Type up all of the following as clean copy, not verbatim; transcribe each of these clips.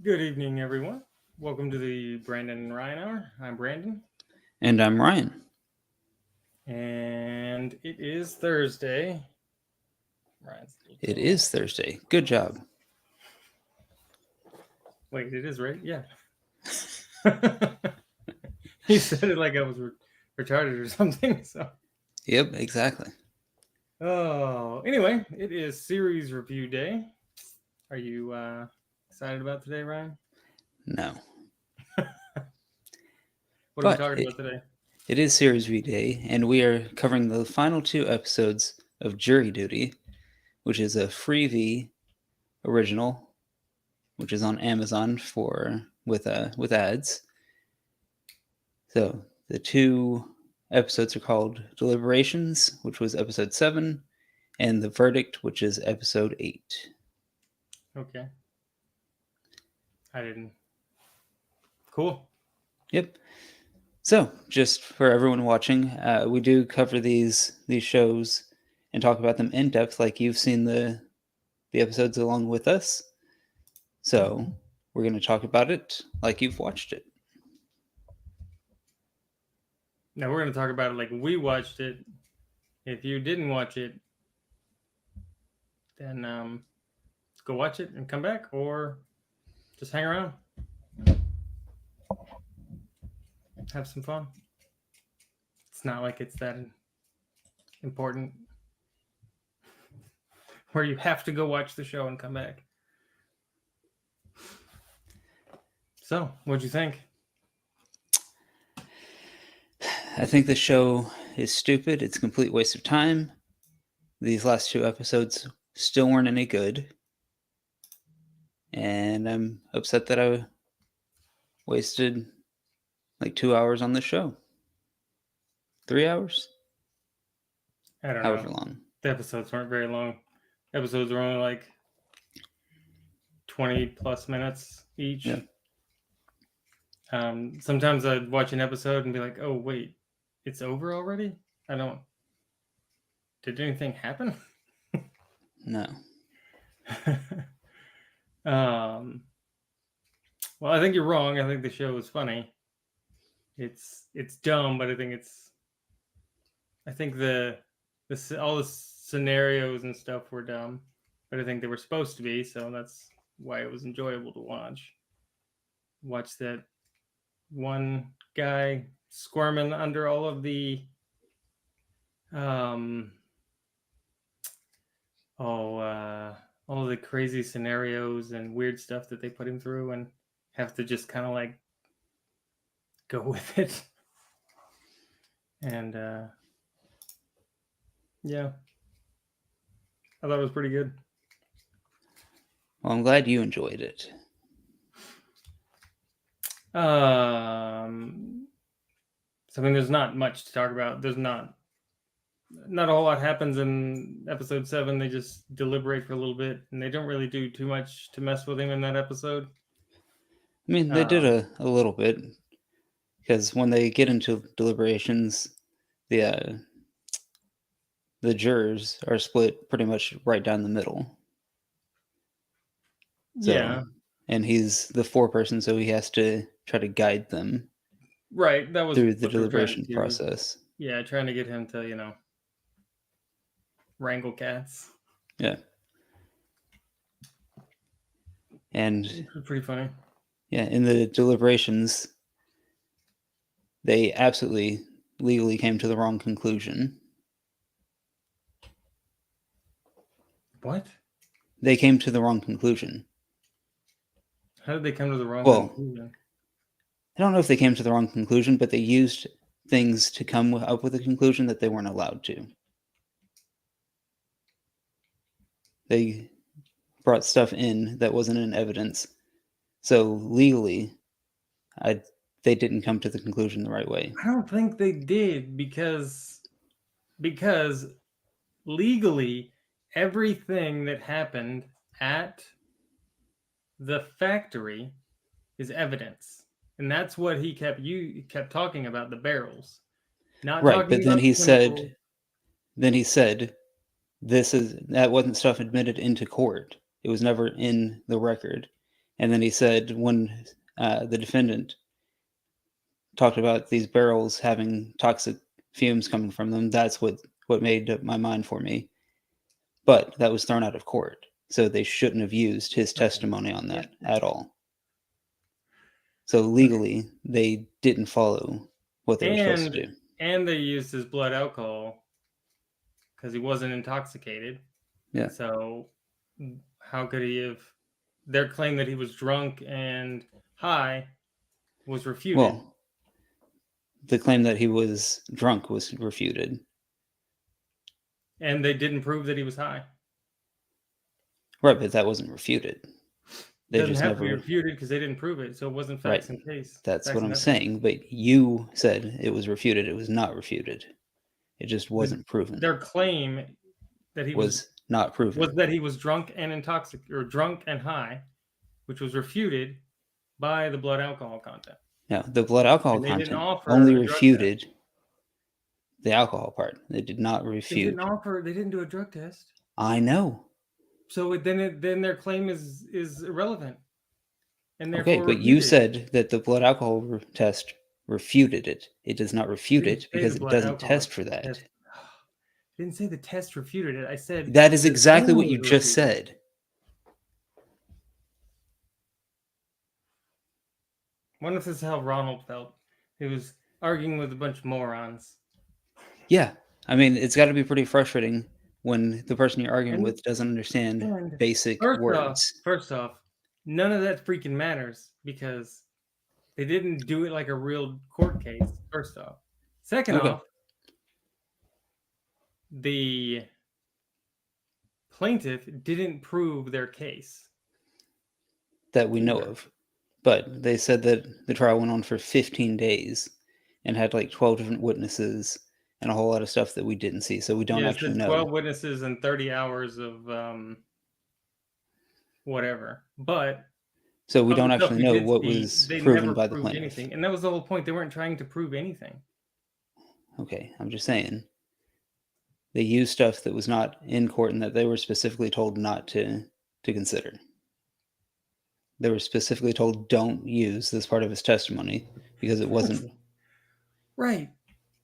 Good evening, everyone. Welcome to the Brandon and Ryan Hour. I'm Brandon, And I'm Ryan. and it is Thursday. Ryan's a It little is Thursday. Good job. Wait, it is right? Yeah. He said it like I was retarded or something. So, Yep, exactly. anyway, it is series review day. Are you excited about today, Ryan? No. What are we But talking it, about today? it is Series V Day, and we are covering the final two episodes of Jury Duty, which is a Freevee original, which is on Amazon with ads. So the two episodes are called Deliberations, which was episode 7, and The Verdict, which is episode 8. Okay, I didn't. Cool. Yep. So, just for everyone watching, we do cover these shows and talk about them in depth, like you've seen the episodes along with us. So, we're going to talk about it like you've watched it. Now we're going to talk about it like we watched it. If you didn't watch it, then go watch it and come back, or just hang around, have some fun. It's not like it's that important where you have to go watch the show and come back. So, what'd you think? I think the show is stupid. It's a complete waste of time. These last two episodes still weren't any good. And I'm upset that I wasted like 2 hours on this show. 3 hours? I don't know. However long. The episodes weren't very long. Episodes were only like 20 plus minutes each. Yeah. Sometimes I'd watch an episode and be like, oh, wait, it's over already? I don't. Did anything happen? No. Well, I think you're wrong. I think the show is funny. It's dumb, but I think the all the scenarios and stuff were dumb, but I think they were supposed to be, so that's why it was enjoyable to watch. Watch that one guy squirming under all of the um all of the crazy scenarios and weird stuff that they put him through, and have to just kind of like go with it. And yeah, I thought it was pretty good. Well, I'm glad you enjoyed it. So I mean, there's not much to talk about. There's not a whole lot happens in episode 7. They just deliberate for a little bit, and they don't really do too much to mess with him in that episode. I mean, they did a little bit, because when they get into deliberations, the jurors are split pretty much right down the middle. So, yeah, and he's the foreperson, so he has to try to guide them right. That was through the what they were trying to deliberation do. process. Yeah, trying to get him to wrangle cats. Yeah, and It's pretty funny. yeah, in the deliberations, they absolutely legally came to the wrong conclusion. What? They came to the wrong conclusion. How did they come to the wrong Well, conclusion? I don't know if they came to the wrong conclusion, but they used things to come up with a conclusion that they weren't allowed to. They brought stuff in that wasn't in evidence. So legally, they didn't come to the conclusion the right way. I don't think they did, because legally everything that happened at the factory is evidence, and that's what he kept talking about, the barrels, not Right, talking but then about he the chemical. said that wasn't stuff admitted into court. It was never in the record. And then he said when the defendant talked about these barrels having toxic fumes coming from them, that's what made up my mind for me. But that was thrown out of court, so they shouldn't have used his testimony on that at all. So legally, they didn't follow what they were supposed to do. And they used his blood alcohol because he wasn't intoxicated. Yeah. So how could he have? Their claim that he was drunk and high was refuted. Well, the claim that he was drunk was refuted. And they didn't prove that he was high. Right, but that wasn't refuted. It doesn't have to be refuted because they didn't prove it, so it wasn't facts and case. That's what I'm saying, but you said it was refuted. It was not refuted. It just wasn't proven. Their claim that he was not proven was that he was drunk and intoxicated, or drunk and high, which was refuted by the blood alcohol content. No, the blood alcohol content only refuted the alcohol part. They did not refute. They didn't do a drug test. I know. So then their claim is irrelevant. And okay, but you said that the blood alcohol test refuted it. It does not refute it because it doesn't test for that. I didn't say the test refuted it. I said that is exactly what you just said. I wonder if this is how Ronald felt. He was arguing with a bunch of morons. Yeah. I mean, it's got to be pretty frustrating when the person you're arguing with doesn't understand basic words. First off, none of that freaking matters because they didn't do it like a real court case, first off. Second off, the plaintiff didn't prove their case. That we know of. But they said that the trial went on for 15 days and had like 12 different witnesses and a whole lot of stuff that we didn't see. So we don't actually know. 12 witnesses and 30 hours of whatever. But so we don't actually know what was proven by the plaintiff. Anything. And that was the whole point. They weren't trying to prove anything. Okay, I'm just saying. They used stuff that was not in court and that they were specifically told not to consider. They were specifically told don't use this part of his testimony because it wasn't right.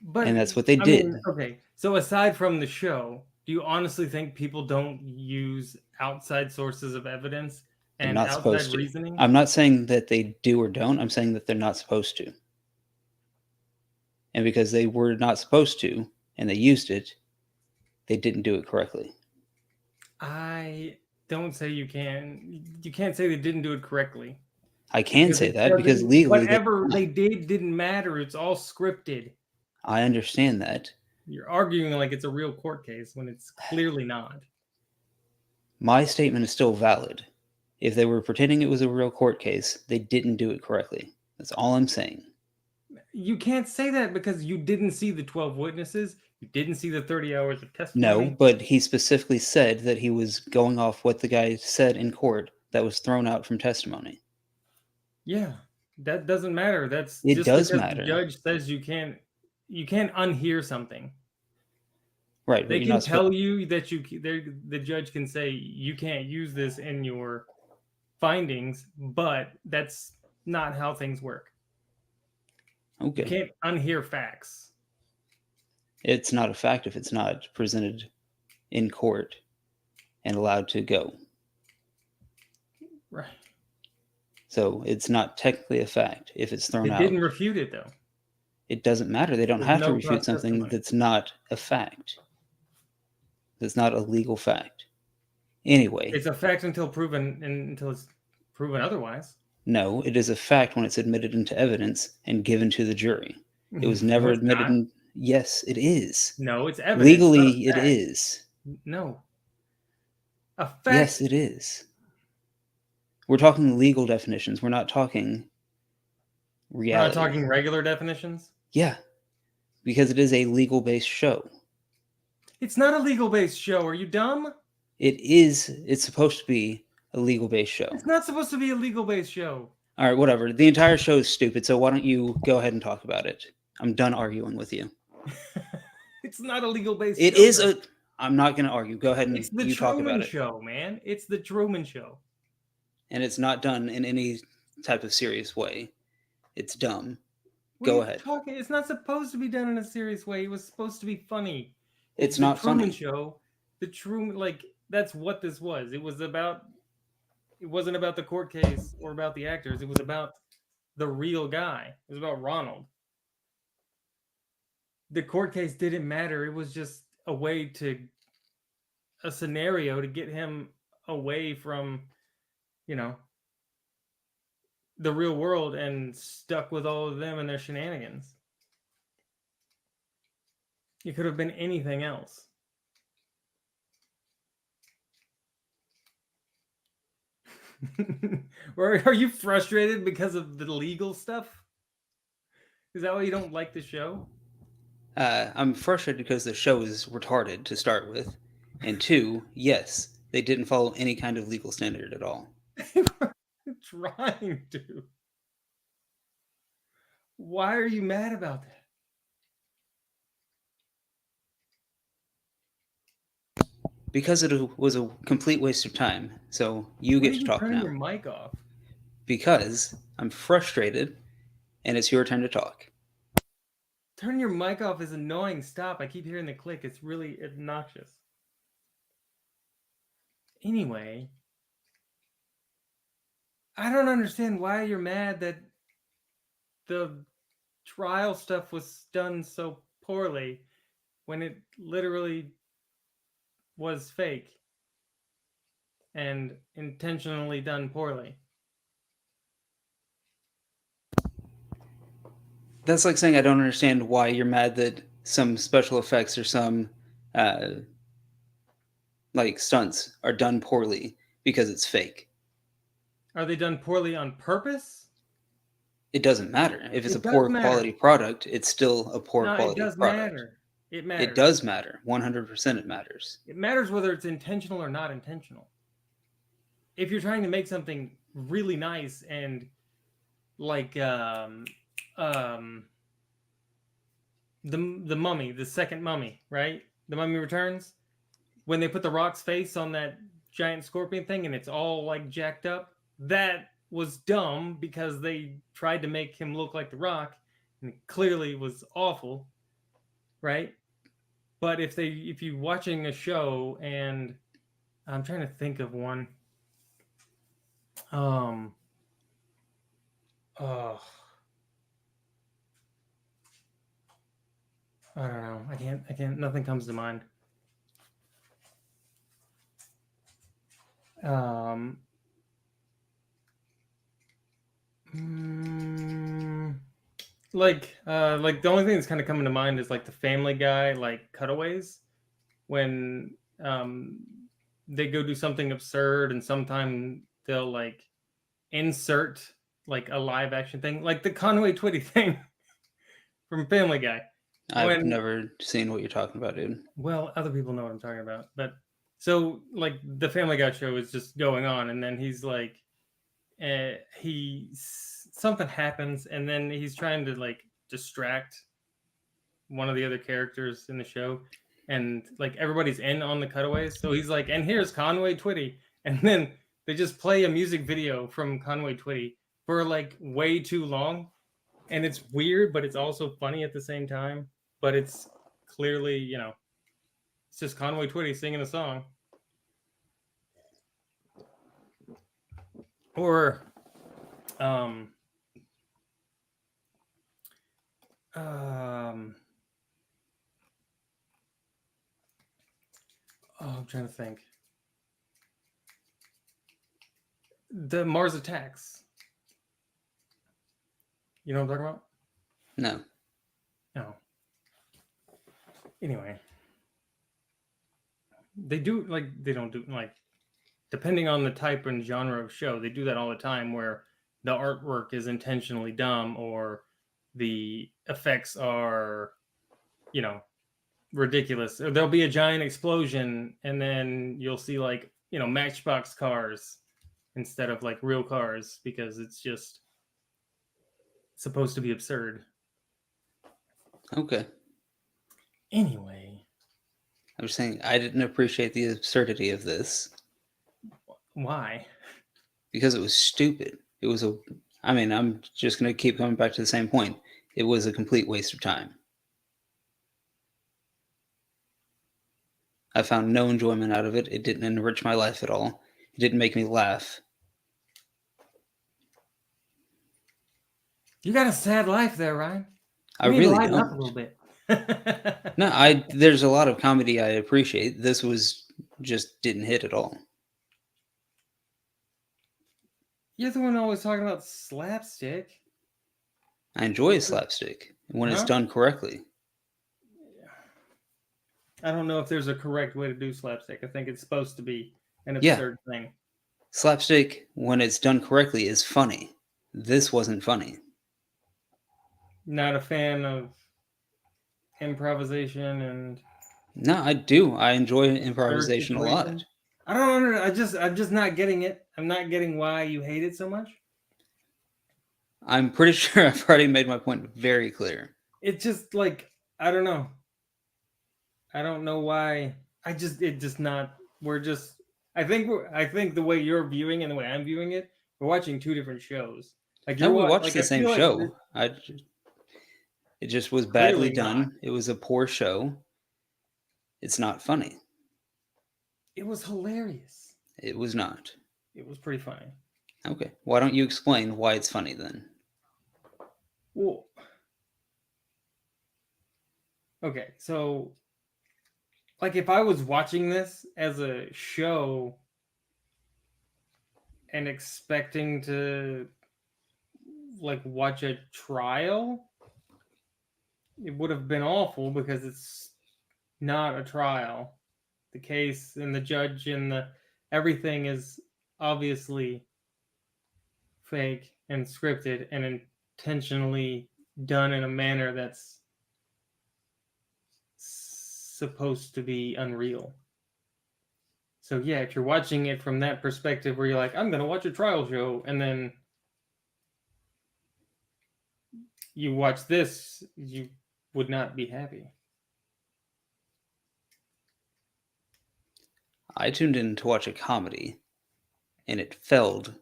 But and that's what they did. Mean, okay, so aside from the show, do you honestly think people don't use outside sources of evidence and not outside reasoning? I'm not saying that they do or don't. I'm saying that they're not supposed to. And because they were not supposed to and they used it, they didn't do it correctly. I don't say you can't say they didn't do it correctly. I can say that because legally whatever they did didn't matter. It's all scripted. I understand that. You're arguing like it's a real court case when it's clearly not. My statement is still valid. If they were pretending it was a real court case, they didn't do it correctly. That's all I'm saying. You can't say that because you didn't see the 12 witnesses. You didn't see the 30 hours of testimony. No, but he specifically said that he was going off what the guy said in court that was thrown out from testimony. Yeah, that doesn't matter. It does matter. The judge says you can't unhear something. Right. They can tell you that the judge can say you can't use this in your findings, but that's not how things work. Okay. You can't unhear facts. It's not a fact if it's not presented in court and allowed to go. Right. So it's not technically a fact if it's thrown out. They didn't refute it, though. It doesn't matter. They don't have to refute something that's not a fact. That's not a legal fact. Anyway. It's a fact until it's proven otherwise. No, it is a fact when it's admitted into evidence and given to the jury. It was never admitted in... Yes, it is. No, it's evidence. Legally, it is. No. A fact. Yes, it is. We're talking legal definitions. We're not talking reality. We're not talking regular definitions? Yeah, because it is a legal-based show. It's not a legal-based show. Are you dumb? It is. It's supposed to be a legal-based show. It's not supposed to be a legal-based show. All right, whatever. The entire show is stupid, so why don't you go ahead and talk about it? I'm done arguing with you. It's not a legal-based show. It is a... I'm not going to argue. Go ahead and you talk about it. It's the Truman Show, man. It's the Truman Show. and it's not done in any type of serious way. It's dumb. What are Go you ahead. talking? It's not supposed to be done in a serious way. It was supposed to be funny. It's It's the not Truman funny. Show. The Truman, like that's what this was. It was about. It wasn't about the court case or about the actors. It was about the real guy. It was about Ronald. The court case didn't matter. It was just a way to a scenario to get him away from, you know, the real world and stuck with all of them and their shenanigans. It could have been anything else. Or are you frustrated because of the legal stuff? Is that why you don't like the show? I'm frustrated because the show is retarded to start with, and two, yes, they didn't follow any kind of legal standard at all. Trying to. Why are you mad about that? Because it was a complete waste of time. So you Why get did to you talk turn now. your mic off? Because I'm frustrated, and it's your turn to talk. Turning your mic off is annoying. Stop. I keep hearing the click. It's really obnoxious. Anyway, I don't understand why you're mad that the trial stuff was done so poorly when it literally was fake and intentionally done poorly. That's like saying I don't understand why you're mad that some special effects or some uh, like stunts are done poorly because it's fake. Are they done poorly on purpose? It doesn't matter. If it's a It does poor matter. quality product, it's still a poor No, it quality does product. matter. It It matters. does matter. 100% it matters. It matters whether it's intentional or not intentional. If you're trying to make something really nice and like um the mummy, the second mummy, right? The Mummy Returns, when they put the Rock's face on that giant scorpion thing and it's all like jacked up, that was dumb because they tried to make him look like the Rock and it clearly was awful, right? But if you watching a show and I'm trying to think of one. Um oh, I don't know. I can't nothing comes to mind. Um mm, like the only thing that's kind of coming to mind is like the Family Guy like cutaways when they go do something absurd and sometimes they'll like insert like a live action thing like the Conway Twitty thing from Family Guy I've when never seen what you're talking about, dude. well other people know what I'm talking about but so like the Family Guy show is just going on and then he's like something happens and then he's trying to like distract one of the other characters in the show and like everybody's in on the cutaways so he's like and here's Conway Twitty and then they just play a music video from Conway Twitty for like way too long and it's weird but it's also funny at the same time but it's clearly it's just Conway Twitty singing a song or um um oh I'm trying to think the Mars Attacks. You know what I'm talking about? No. No. Anyway, they do like they don't do like depending on the type and genre of show, they do that all the time where the artwork is intentionally dumb or the effects are, you know, ridiculous. Or there'll be a giant explosion and then you'll see like, Matchbox cars instead of like real cars because it's just supposed to be absurd. Okay. Anyway, I'm just saying I didn't appreciate the absurdity of this. why? Because it was stupid. It was a. I mean, I'm just going to keep coming back to the same point. It was a complete waste of time. I found no enjoyment out of it. It didn't enrich my life at all. It didn't make me laugh. You got a sad life there, Ryan. I You need to really lighten up a don't. little bit. No, there's a lot of comedy I appreciate. This was just didn't hit at all. You're the one always talking about slapstick. I enjoy slapstick when it's Huh? done correctly. I don't know if there's a correct way to do slapstick. I think it's supposed to be an Yeah. absurd thing. Slapstick, when it's done correctly, is funny. This wasn't funny. Not a fan of improvisation and No, I do. I enjoy absurd improvisation a lot. situations. I don't know. I'm just not getting it. I'm not getting why you hate it so much. I'm pretty sure I've already made my point very clear. It's just like I don't know. I don't know why. It just not. We're just. I think the way you're viewing and the way I'm viewing it, we're watching two different shows. Like No, we watched like the I same feel like show. It just was badly Clearly done. not. It was a poor show. It's not funny. it was hilarious. It was not. It was pretty funny. Okay. Why don't you explain why it's funny then? Well, okay, so like if I was watching this as a show and expecting to like watch a trial, it would have been awful because it's not a trial. The case and the judge and the everything is obviously fake and scripted and intentionally done in a manner that's supposed to be unreal. So yeah, if you're watching it from that perspective where you're like, I'm gonna watch a trial show, and then you watch this, you would not be happy. I tuned in to watch a comedy, and it failed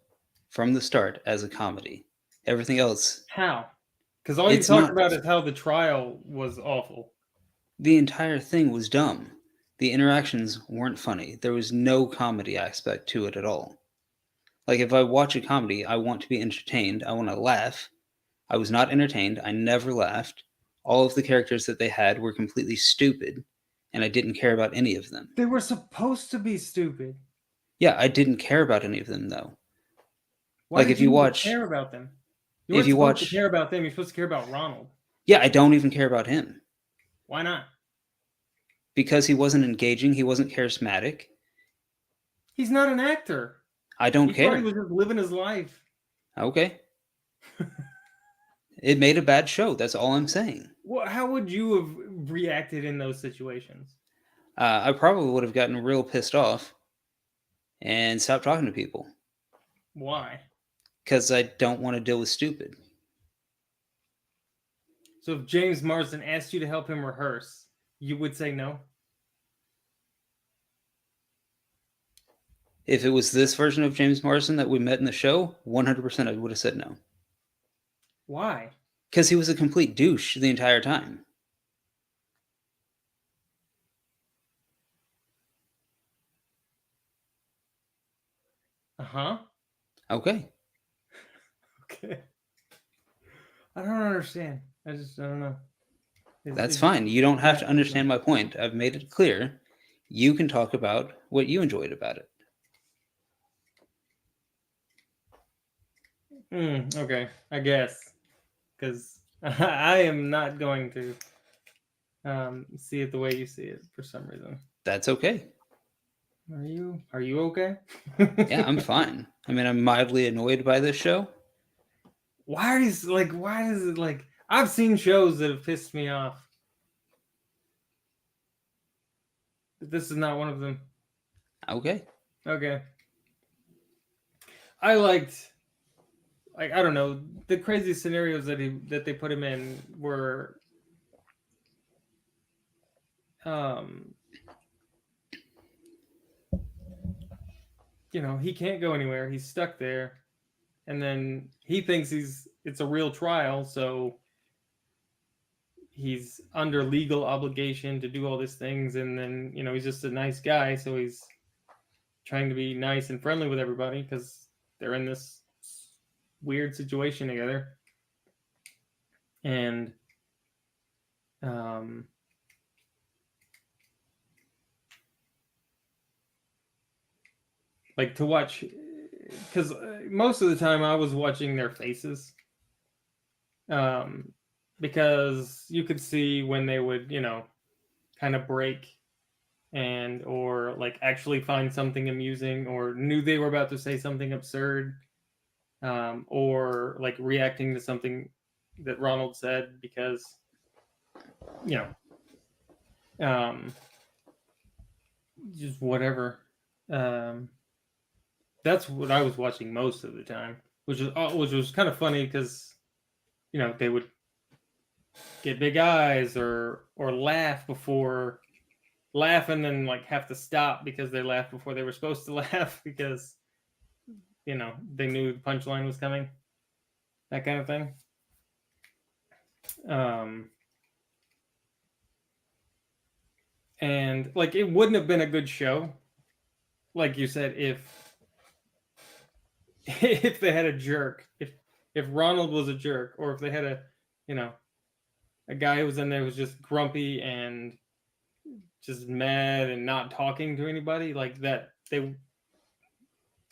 from the start as a comedy. Everything else, How? Because all you it's talked not. about is how the trial was awful. The entire thing was dumb. The interactions weren't funny. There was no comedy aspect to it at all. Like, if I watch a comedy, I want to be entertained. I want to laugh. I was not entertained. I never laughed. All of the characters that they had were completely stupid, and I didn't care about any of them. They were supposed to be stupid. Yeah, I didn't care about any of them, though. Why Like, did if you you even watch. care about them? You If weren't you supposed to watch. care about them. You're supposed to care about Ronald. Yeah, I don't even care about him. Why not? Because he wasn't engaging, he wasn't charismatic. He's not an actor. I don't He thought he care. was just living his life. Okay. It made a bad show. That's all I'm saying. Well, how would you have reacted in those situations? I probably would have gotten real pissed off and stopped talking to people Why? because I don't want to deal with stupid. So if James Marsden asked you to help him rehearse, you would say no? If it was this version of James Marsden that we met in the show, 100% I would have said no. Why? Because he was a complete douche the entire time. Uh-huh. Okay. Okay. I don't understand. I don't know. That's fine. You don't have to understand my point. I've made it clear. You can talk about what you enjoyed about it. Okay, I guess. Because I am not going to see it the way you see it for some reason. That's okay. Are you okay? Yeah, I'm fine. I mean, I'm mildly annoyed by this show. Why does it like I've seen shows that have pissed me off. But this is not one of them. Okay. Okay. I liked I don't know, the crazy scenarios that they put him in were he can't go anywhere. He's stuck there. And then he thinks it's a real trial, so he's under legal obligation to do all these things. And then, he's just a nice guy, so he's trying to be nice and friendly with everybody because they're in this weird situation together. And like to watch, because most of the time I was watching their faces, because you could see when they would kind of break and or like actually find something amusing or knew they were about to say something absurd, or like reacting to something that Ronald said because just whatever. That's what I was watching most of the time, which was kind of funny because they would get big eyes or laugh and then like have to stop because they laughed before they were supposed to laugh because they knew the punchline was coming, that kind of thing. And like it wouldn't have been a good show, like you said, if they had a jerk, if Ronald was a jerk, or if they had a guy who was in there who was just grumpy and just mad and not talking to anybody, like that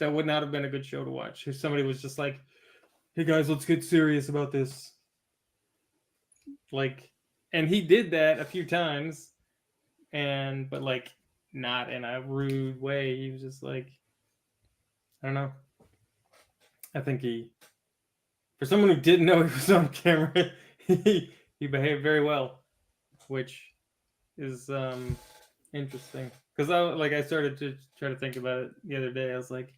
would not have been a good show to watch. If somebody was just like, hey guys, let's get serious about this, like, and he did that a few times, but like not in a rude way. He was just like, I don't know, I think for someone who didn't know he was on camera, he behaved very well, which is interesting. Because I started to try to think about it the other day. I was like,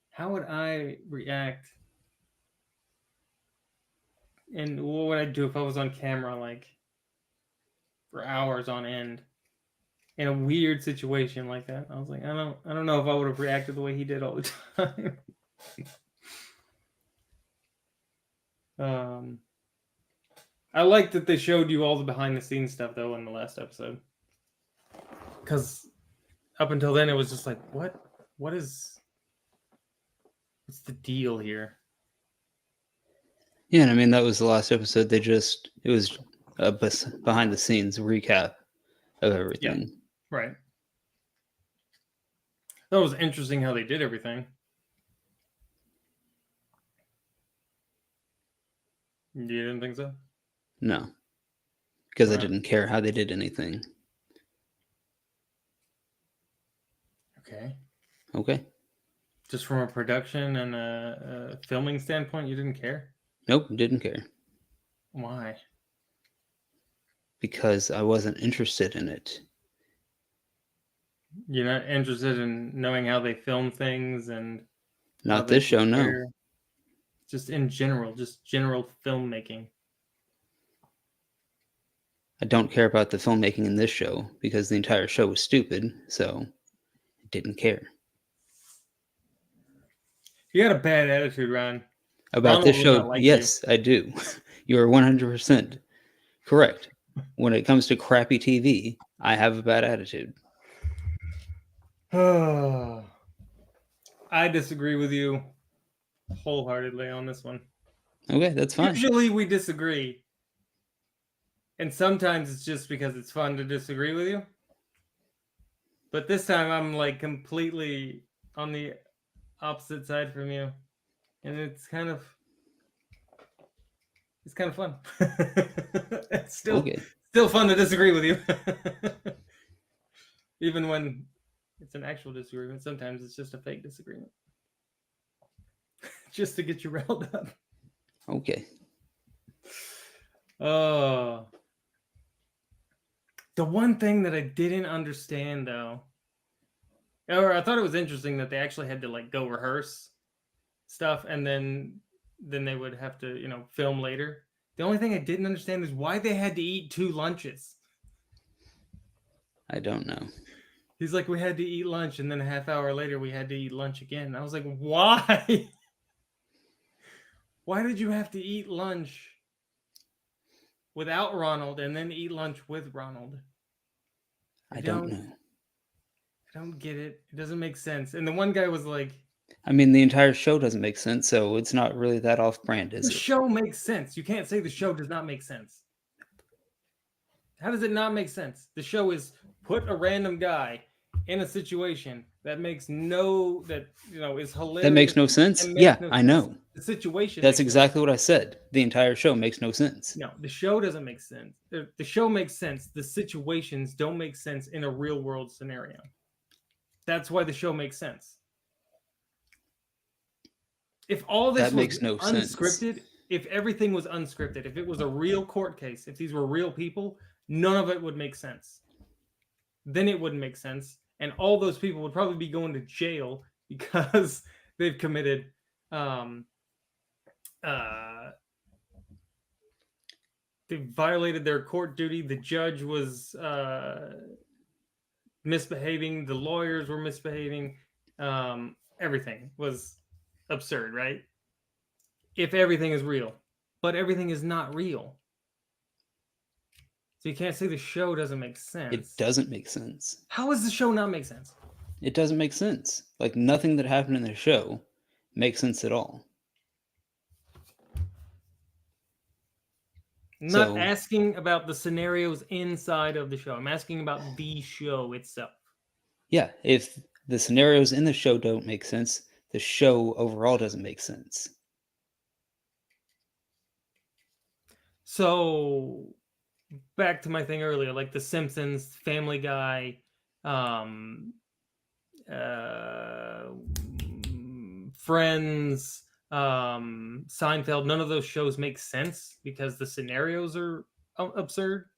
how would I react, and what would I do if I was on camera like for hours on end in a weird situation like that? I was like, I don't know if I would have reacted the way he did all the time. I like that they showed you all the behind the scenes stuff though in the last episode, because up until then it was just like, what's the deal here? Yeah, and I mean that was the last episode. It was a behind the scenes recap of everything. Yeah, right. That was interesting how they did everything. You didn't think so? No, because Wow. I didn't care how they did anything. Okay. Just from a production and a filming standpoint, you didn't care? Nope, didn't care. Why? Because I wasn't interested in it. You're not interested in knowing how they film things and not this show, no. Just in general, just general filmmaking. I don't care about the filmmaking in this show because the entire show was stupid, so I didn't care. You got a bad attitude, Ryan. About Ronald this show, like yes, I do. You are 100% correct. When it comes to crappy TV, I have a bad attitude. I disagree with you wholeheartedly on this one. Okay, that's fine. Usually we disagree. And sometimes it's just because it's fun to disagree with you. But this time I'm like completely on the opposite side from you. And it's kind of fun. It's still fun to disagree with you. Even when it's an actual disagreement, sometimes it's just a fake disagreement. Just to get you riled up. Okay. The one thing that I didn't understand though, or I thought it was interesting that they actually had to like go rehearse stuff and then they would have to, film later. The only thing I didn't understand is why they had to eat 2 lunches. I don't know. He's like, we had to eat lunch, and then a half hour later, we had to eat lunch again. And I was like, why? Why did you have to eat lunch without Ronald and then eat lunch with Ronald? I don't know. I don't get it. It doesn't make sense. And the one guy was like, I mean, the entire show doesn't make sense, so it's not really that off-brand, is the it? show makes sense. You can't say the show does not make sense. How does it not make sense? The show is put a random guy in a situation that makes no, that, you know, is hilarious. That makes no sense? and makes Yeah, no I sense. know. The situation. That's makes no exactly what I said. The entire show makes no sense. No, the show doesn't make sense. The show makes sense. The situations don't make sense in a real world scenario. That's why the show makes sense. If all this That makes was no sense. unscripted, if everything was unscripted, if it was a real court case, if these were real people, none of it would make sense. Then it wouldn't make sense. And all those people would probably be going to jail because they've committed they violated their court duty. The judge was misbehaving. The lawyers were misbehaving. Everything was absurd, right? If everything is real. But everything is not real. So you can't say the show doesn't make sense. It doesn't make sense. How does the show not make sense? It doesn't make sense. Like, nothing that happened in the show makes sense at all. I'm not asking about the scenarios inside of the show. I'm asking about the show itself. Yeah, if the scenarios in the show don't make sense, the show overall doesn't make sense. So, back to my thing earlier, like The Simpsons, Family Guy, Friends, Seinfeld, none of those shows make sense because the scenarios are absurd.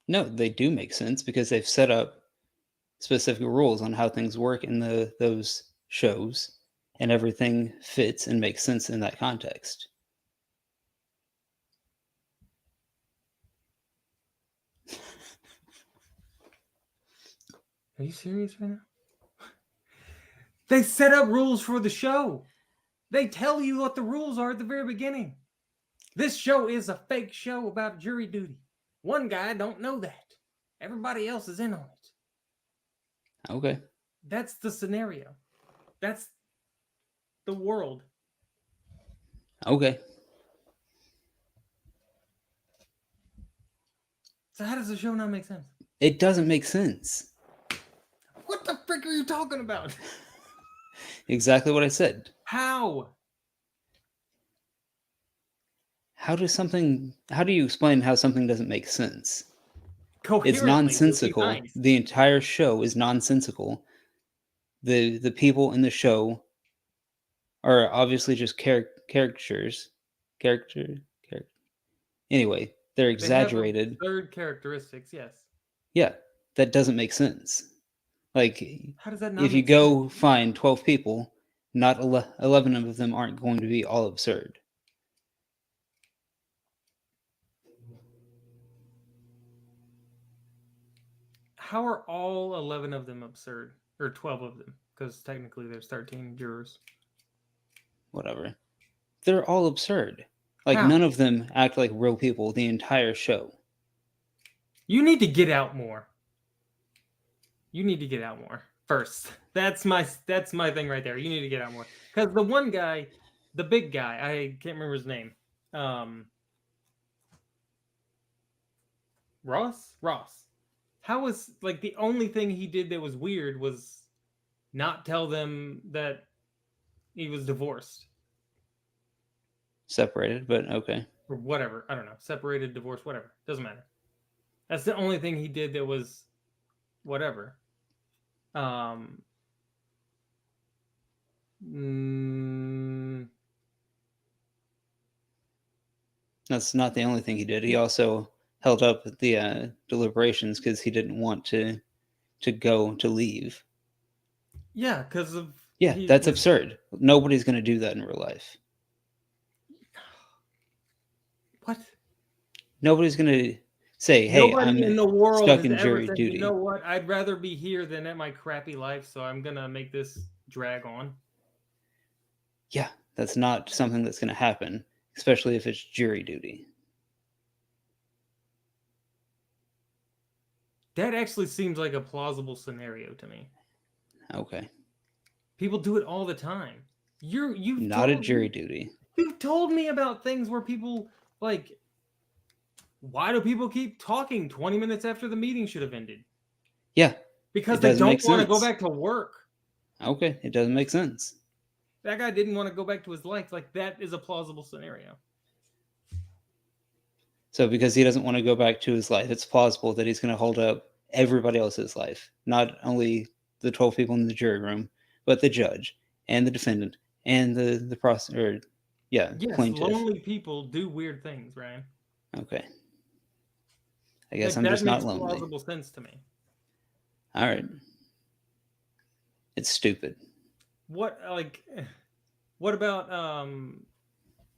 No, they do make sense because they've set up specific rules on how things work in those shows, and everything fits and makes sense in that context. Are you serious right now? They set up rules for the show. They tell you what the rules are at the very beginning. This show is a fake show about jury duty. One guy don't know that. Everybody else is in on it. Okay. That's the scenario. That's the world. Okay. So how does the show not make sense? It doesn't make sense. What the frick are you talking about? Exactly what I said. How? How do you explain how something doesn't make sense? It's Coherently, nonsensical. would be nice. The entire show is nonsensical. The people in the show are obviously just caricatures. Anyway, they're exaggerated. They have absurd characteristics, yes. Yeah, that doesn't make sense. Like, how does that not if you make go sense? find 12 people, not 11 of them aren't going to be all absurd. How are all 11 of them absurd? Or 12 of them? Because technically there's 13 jurors. Whatever. They're all absurd. Like, How? none of them act like real people the entire show. You need to get out more. You need to get out more first. That's my thing right there. You need to get out more. Because the one guy, the big guy, I can't remember his name. Ross? How was, like, the only thing he did that was weird was not tell them that he was divorced. Separated, but okay. Or whatever. I don't know. Separated, divorced, whatever. Doesn't matter. That's the only thing he did that was whatever. That's not the only thing he did. He also held up the deliberations because he didn't want to leave. Yeah, because of... Yeah, that's absurd. Nobody's going to do that in real life. What? Nobody's going to say, hey, Nobody in I'm the world stuck has in ever jury said, you know duty. what, I'd rather be here than at my crappy life, so I'm gonna make this drag on. Yeah, that's not something that's going to happen, especially if it's jury duty. That actually seems like a plausible scenario to me. Okay. People do it all the time. You've Not a told jury me duty. you've told me about things where people like, why do people keep talking 20 minutes after the meeting should have ended? Yeah, Because it they doesn't don't make want to go sense. back to work. Okay, it doesn't make sense. That guy didn't want to go back to his life. Like, that is a plausible scenario. So because he doesn't want to go back to his life, it's plausible that he's going to hold up everybody else's life, not only the 12 people in the jury room, but the judge and the defendant and the prosecutor. Yeah, Yes, plaintiff. lonely people do weird things, Ryan. Okay, I guess Like, I'm that just not makes lonely. plausible sense to me. All right, it's stupid. What like what about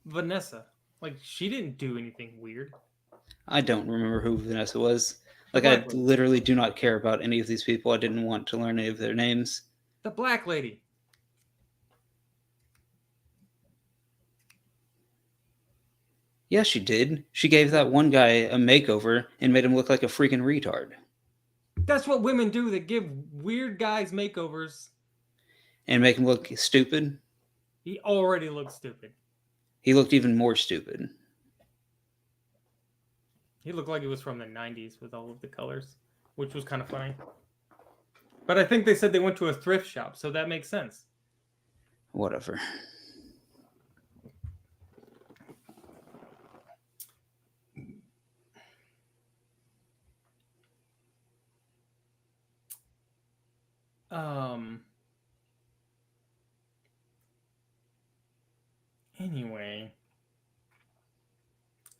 Vanessa? Like, she didn't do anything weird. I don't remember who Vanessa was. The Like, I black lady. literally do not care about any of these people. I didn't want to learn any of their names. The black lady. Yeah, she did. She gave that one guy a makeover and made him look like a freaking retard. That's what women do. They give weird guys makeovers. And make him look stupid. He already looks stupid. He looked even more stupid. He looked like he was from the 90s with all of the colors, which was kind of funny. But I think they said they went to a thrift shop, so that makes sense. Whatever. Um. Anyway,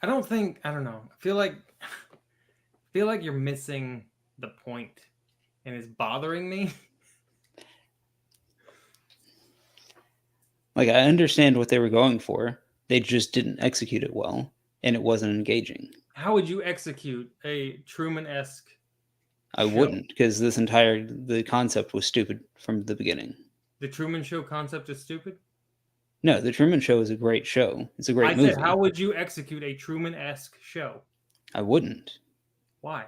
I don't know. I feel like you're missing the point, and it's bothering me. Like, I understand what they were going for. They just didn't execute it well, and it wasn't engaging. How would you execute a Truman-esque I show? wouldn't, because the concept was stupid from the beginning. The Truman Show concept is stupid. No, The Truman Show is a great show. It's a great I said, movie. how would you execute a Truman-esque show? I wouldn't, Why?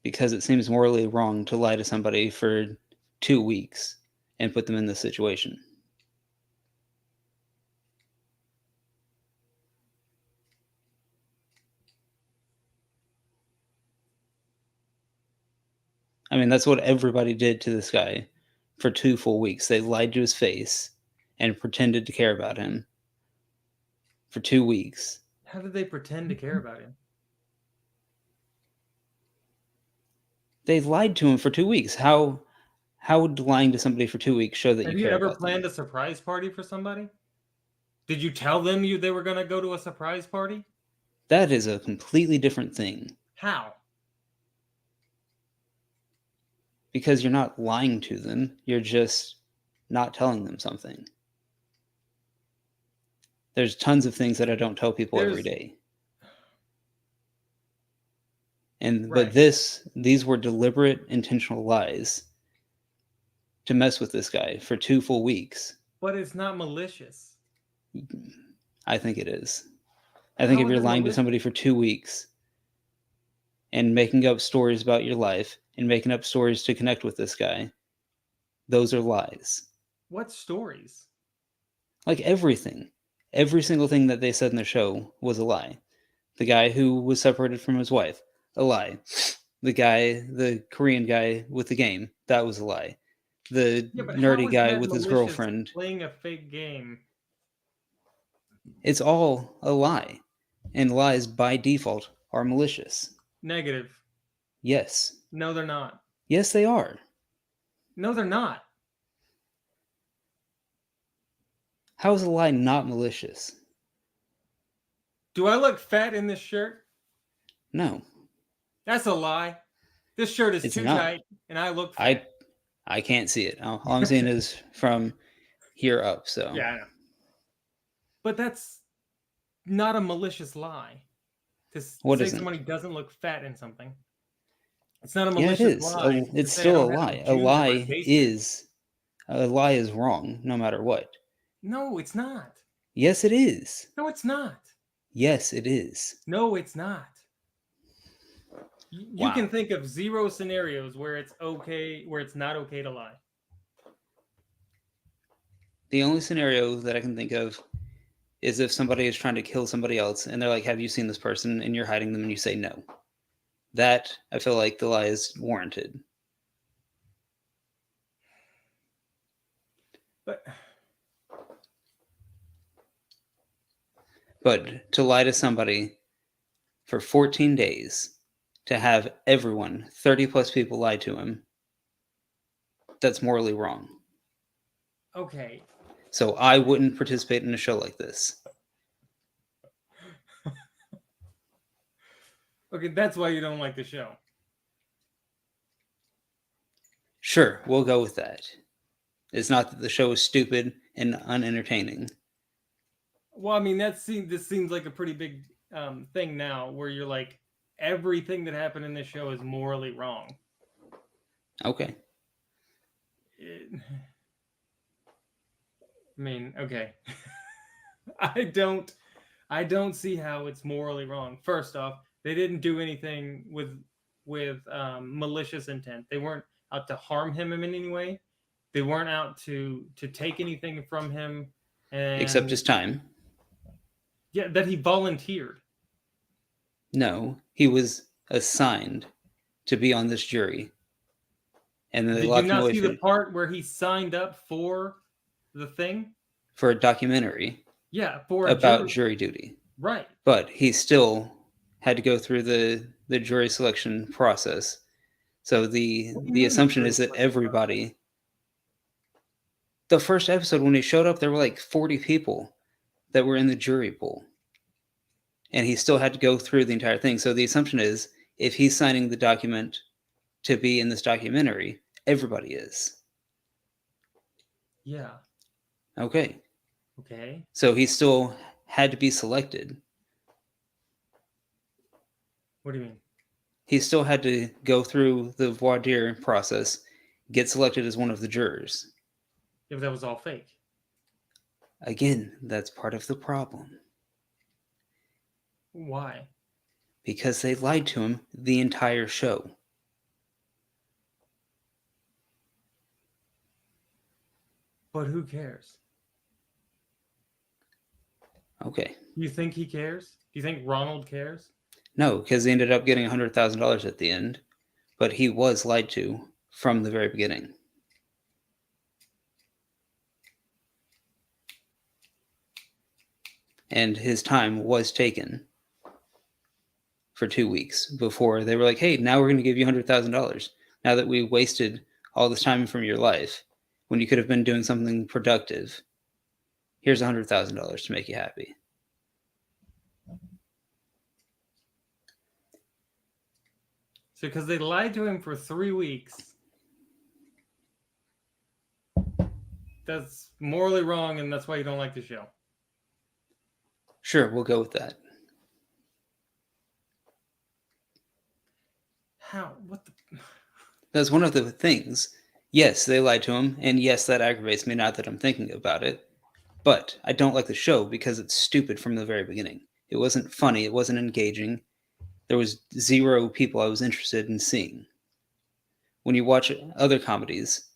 because it seems morally wrong to lie to somebody for 2 weeks and put them in this situation. I mean, that's what everybody did to this guy for 2 full weeks. They lied to his face and pretended to care about him for 2 weeks. How did they pretend to care about him? They lied to him for 2 weeks. How would lying to somebody for 2 weeks show that Have you you care ever about them? planned a surprise party for somebody? Did you tell them they were going to go to a surprise party? That is a completely different thing, How? because you're not lying to them. You're just not telling them something. There's tons of things that I don't tell people every There's day. But right, these were deliberate, intentional lies to mess with this guy for 2 full weeks. but it's not malicious. I think it is. I think if How is you're it lying to malicious? somebody for 2 weeks and making up stories about your life and making up stories to connect with this guy, those are lies. What stories? Like everything. Every single thing that they said in the show was a lie. The guy who was separated from his wife, a lie. The Korean guy with the game, that was a lie. The Yeah, but how nerdy is guy that with his malicious girlfriend, playing a fake game? it's all a lie. And lies by default are malicious. Negative. Yes. No, they're not. Yes, they are. No, they're not. How is a lie not malicious? Do I look fat in this shirt? No, That's a lie. This shirt is it's too not. tight, and I look I fat. I can't see it. All I'm seeing is from here up. So Yeah, I know. But that's not a malicious lie. What say isn't? somebody doesn't look fat in something. It's not a Yeah, it malicious is. lie to It's say I still a don't have any lie. juice in my basement. A lie is wrong no matter what. No, it's not. Yes, it is. No, it's not. Yes, it is. No, it's not. You can Wow. think of 0 scenarios where it's okay, where it's not okay to lie. The only scenario that I can think of is if somebody is trying to kill somebody else and they're like, "Have you seen this person?" and you're hiding them and you say no. That I feel like the lie is warranted. But But to lie to somebody for 14 days, to have everyone, 30 plus people, lie to him, that's morally wrong. okay. So I wouldn't participate in a show like this. Okay, that's why you don't like the show. Sure, we'll go with that. It's not that the show is stupid and unentertaining. Well, I mean, this seems like a pretty big thing now, where you're like, everything that happened in this show is morally wrong. Okay. I mean, okay. I don't see how it's morally wrong. First off, they didn't do anything with malicious intent. They weren't out to harm him in any way. They weren't out to take anything from him. And Except his time. Yeah, that he volunteered. No, he was assigned to be on this jury. And then they Did you locked him not away see the part where he signed up for the thing? for a documentary. Yeah, for about jury duty. Right. But he still had to go through the jury selection process. So the assumption is that everybody. The first episode, when he showed up, there were like 40 people that were in the jury pool. And he still had to go through the entire thing. So the assumption is if he's signing the document to be in this documentary, everybody is. Yeah. Okay. Okay. So he still had to be selected. What do you mean? He still had to go through the voir dire process, get selected as one of the jurors. Yeah, but that was all fake. Again, that's part of the problem. Why? Because they lied to him the entire show. But who cares? Okay. You think he cares? Do you think Ronald cares? No, because he ended up getting $100,000 at the end, but he was lied to from the very beginning. And his time was taken for 2 weeks before they were like, hey, now we're going to give you $100,000. Now that we wasted all this time from your life when you could have been doing something productive, here's $100,000 to make you happy. So because they lied to him for 3 weeks, that's morally wrong, and that's why you don't like the show. Sure, we'll go with that. How? What the? That's one of the things. Yes, they lied to him, and yes, that aggravates me now that I'm thinking about it. But I don't like the show because it's stupid from the very beginning. It wasn't funny, it wasn't engaging. There was 0 people I was interested in seeing. When you watch other comedies,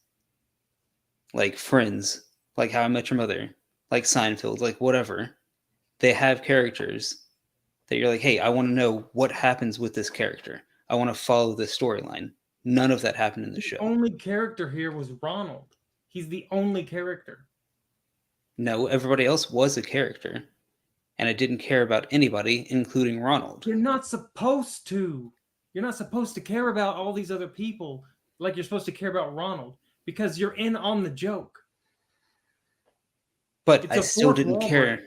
like Friends, like How I Met Your Mother, like Seinfeld, like whatever, they have characters that you're like, hey, I want to know what happens with this character. I want to follow this storyline. None of that happened in the show. The only character here was Ronald. He's the only character. No, everybody else was a character. And I didn't care about anybody, including Ronald. You're not supposed to. You're not supposed to care about all these other people like you're supposed to care about Ronald because you're in on the joke. But I still didn't care.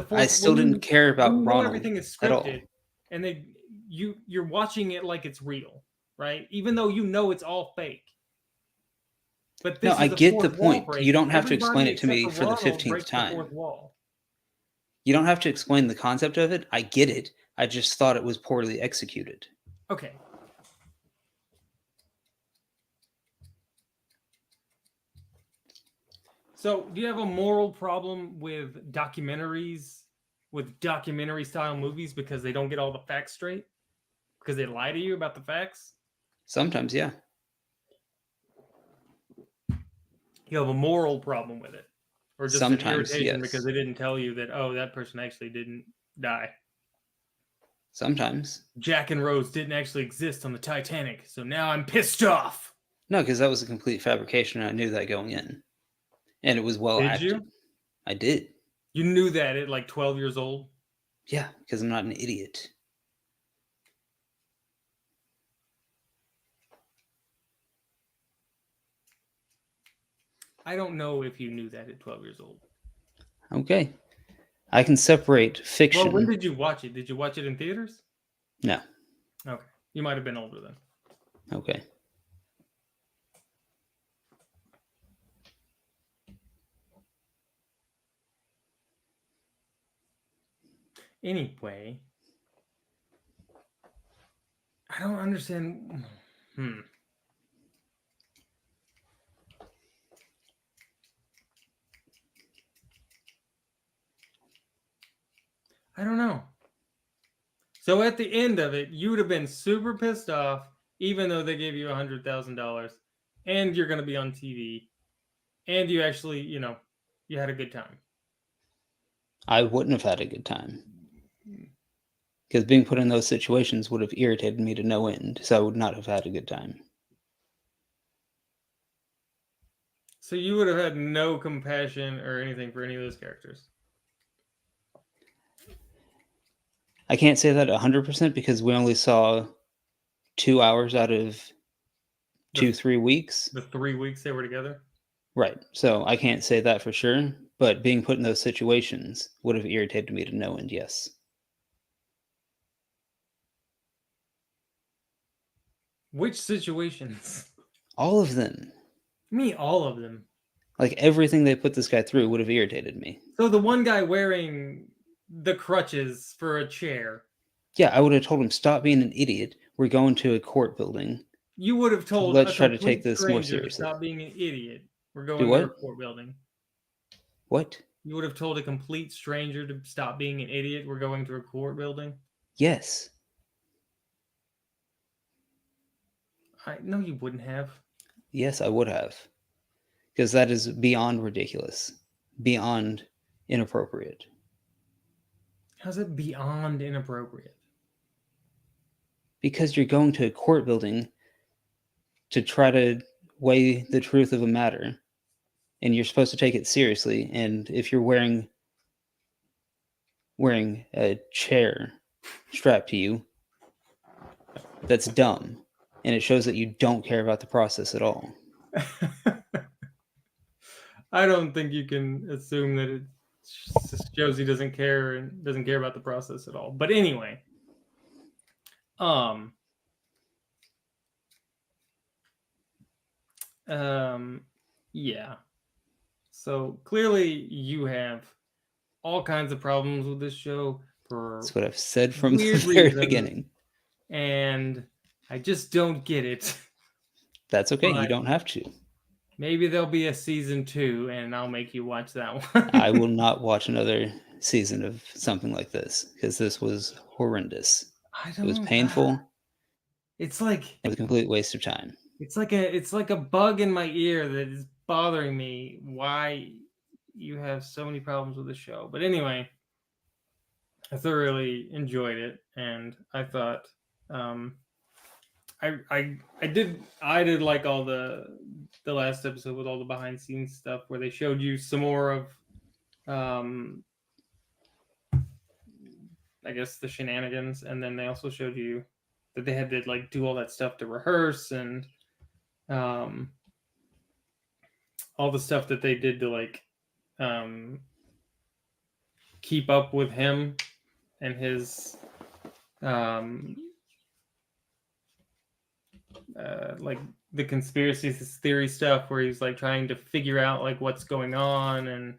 I still didn't care about Ronald. Everything is scripted, and you're watching it like it's real, right? Even though you know it's all fake. But this I get the point. You don't have to explain it to me for the 15th time. You don't have to explain the concept of it. I get it. I just thought it was poorly executed. Okay. So, do you have a moral problem with documentaries, with documentary style movies because they don't get all the facts straight? Because they lie to you about the facts? Sometimes, yeah. You have a moral problem with it? Or just an Sometimes, irritation yes. because they didn't tell you that, oh, that person actually didn't die? Sometimes. Jack and Rose didn't actually exist on the Titanic, so now I'm pissed off. No, because that was a complete fabrication, and I knew that going in. And it was well Did acted. you? I did. You knew that at like 12 years old? Yeah, because I'm not an idiot. I don't know if you knew that at 12 years old. Okay. I can separate fiction. Well, when did you watch it? Did you watch it in theaters? No. Okay. You might have been older then. Okay. Anyway, I don't understand. I don't know. So at the end of it, you would have been super pissed off, even though they gave you $100,000, and you're going to be on TV, and you actually, you had a good time. I wouldn't have had a good time. Because being put in those situations would have irritated me to no end, so I would not have had a good time. So you would have had no compassion or anything for any of those characters? I can't say that 100% because we only saw 2 hours out of 3 weeks. The 3 weeks they were together? Right. So I can't say that for sure, but being put in those situations would have irritated me to no end, yes. Which situations? All of them. Me, all of them. Like everything they put this guy through would have irritated me. So the one guy wearing the crutches for a chair. Yeah, I would have told him, stop being an idiot. We're going to a court building. You would have told Let's a try to take complete this more stranger to seriously. stop being an idiot. We're going Do to what? a court building. What? You would have told a complete stranger to stop being an idiot. We're going to a court building. Yes. No, you wouldn't have. Yes, I would have. Because that is beyond ridiculous. Beyond inappropriate. How's it beyond inappropriate? Because you're going to a court building to try to weigh the truth of a matter, and you're supposed to take it seriously, and if you're wearing a chair strapped to you, that's dumb, and it shows that you don't care about the process at all. I don't think you can assume that it shows he doesn't care and doesn't care about the process at all. But anyway, yeah. So clearly you have all kinds of problems with this show for That's what I've said from the weird very reasons, beginning. and I just don't get it. That's okay. But you don't have to. maybe there'll be a season 2, and I'll make you watch that one. I will not watch another season of something like this because this was horrendous. It was painful. It's like it was a complete waste of time. It's like a bug in my ear that is bothering me. Why you have so many problems with the show? But anyway, I thoroughly enjoyed it, and I thought I did like all the last episode with all the behind scenes stuff where they showed you some more of I guess the shenanigans, and then they also showed you that they had to like do all that stuff to rehearse and all the stuff that they did to like keep up with him and his like the conspiracy theory stuff where he's like trying to figure out like what's going on and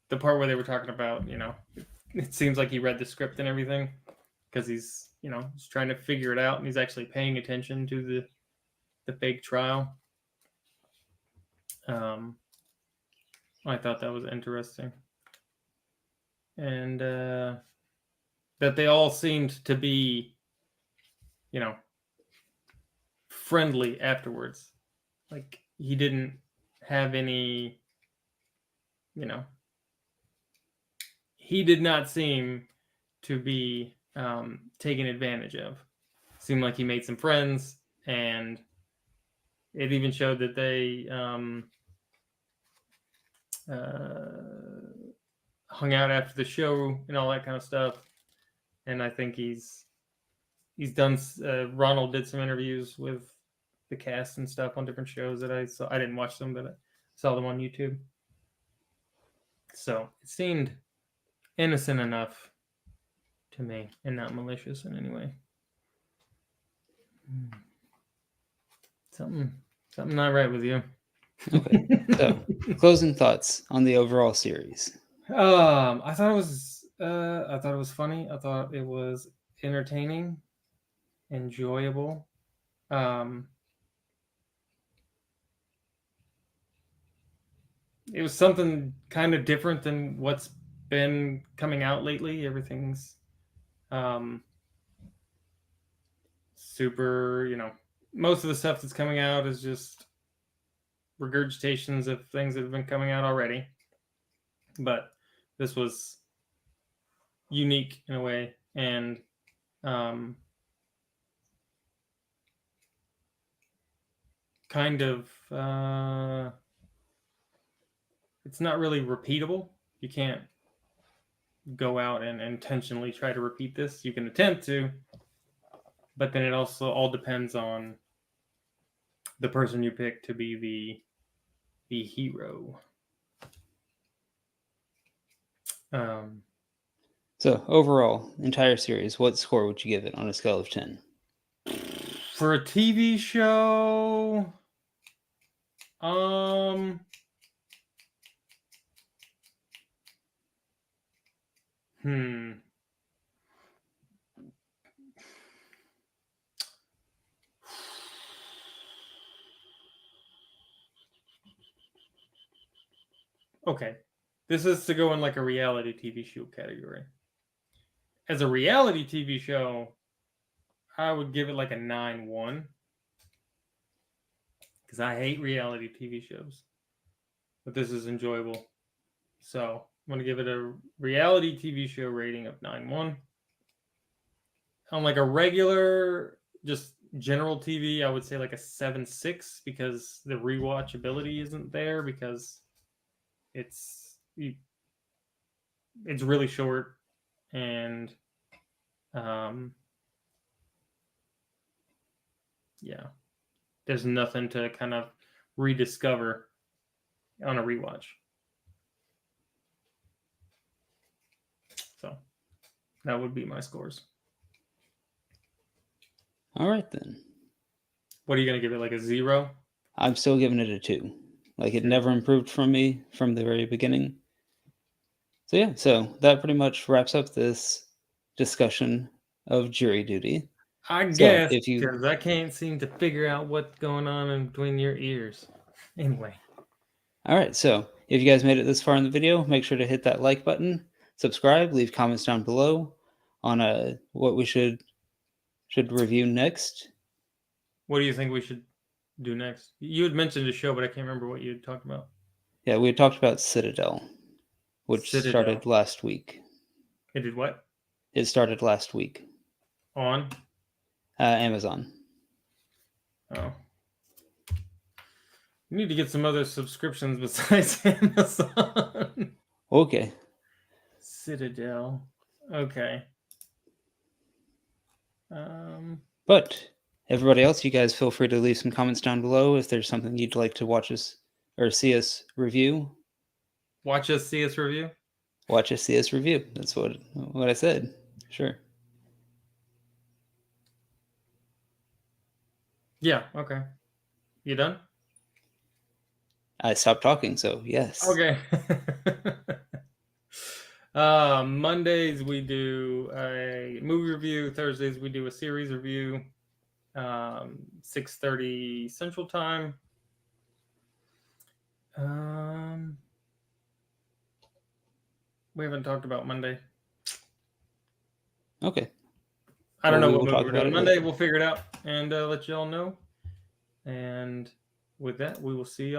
the part where they were talking about, it seems like he read the script and everything, because he's, he's trying to figure it out, and he's actually paying attention to the fake trial. I thought that was interesting, and that they all seemed to be, friendly afterwards. Like, he didn't have any, he did not seem to be taken advantage of. Seemed like he made some friends, and it even showed that they hung out after the show and all that kind of stuff. And I think he's done. Ronald did some interviews with the cast and stuff on different shows that I saw. I didn't watch them, but I saw them on YouTube. So it seemed innocent enough to me, and not malicious in any way. Something not right with you. Okay. So, closing thoughts on the overall series. I thought it was funny. I thought it was entertaining, enjoyable. It was something kind of different than what's been coming out lately. Everything's super, most of the stuff that's coming out is just regurgitations of things that have been coming out already. But this was unique in a way, and kind of it's not really repeatable. You can't go out and intentionally try to repeat this. You can attempt to, but then it also all depends on the person you pick to be the hero. So overall, entire series, what score would you give it on a scale of 10? For a TV show, Okay. This is to go in like a reality TV show category. As a reality TV show, I would give it like a 9-1. Because I hate reality TV shows. But this is enjoyable. So I'm going to give it a reality TV show rating of 9-1. On like a regular, just general TV, I would say like a 7-6, because the rewatchability isn't there, because it's really short, and yeah, there's nothing to kind of rediscover on a rewatch. So that would be my scores. All right, then. What are you going to give it, like a 0? I'm still giving it a 2. Like, it never improved from me from the very beginning. So yeah, so that pretty much wraps up this discussion of jury duty. I So guess, if you, because I can't seem to figure out what's going on in between your ears. Anyway. all right, so if you guys made it this far in the video, make sure to hit that like button, subscribe, leave comments down below on what we should review next. What do you think we should do next? You had mentioned a show, but I can't remember what you had talked about. Yeah, we had talked about Citadel, which started last week. It did what? It started last week. On? Amazon. Oh. You need to get some other subscriptions besides Amazon. Okay. Citadel. Okay. But everybody else, you guys feel free to leave some comments down below if there's something you'd like to watch us or see us review. Watch us, see us review? Watch us, see us review. That's what I said. Sure. Yeah, okay. You done? I stopped talking, so yes. Okay. Mondays we do a movie review. Thursdays we do a series review. 6:30 Central Time. We haven't talked about Monday. Okay. I don't Well, know we what will movie talk we're about doing it Monday. later. We'll figure it out and let you all know. And with that, we will see you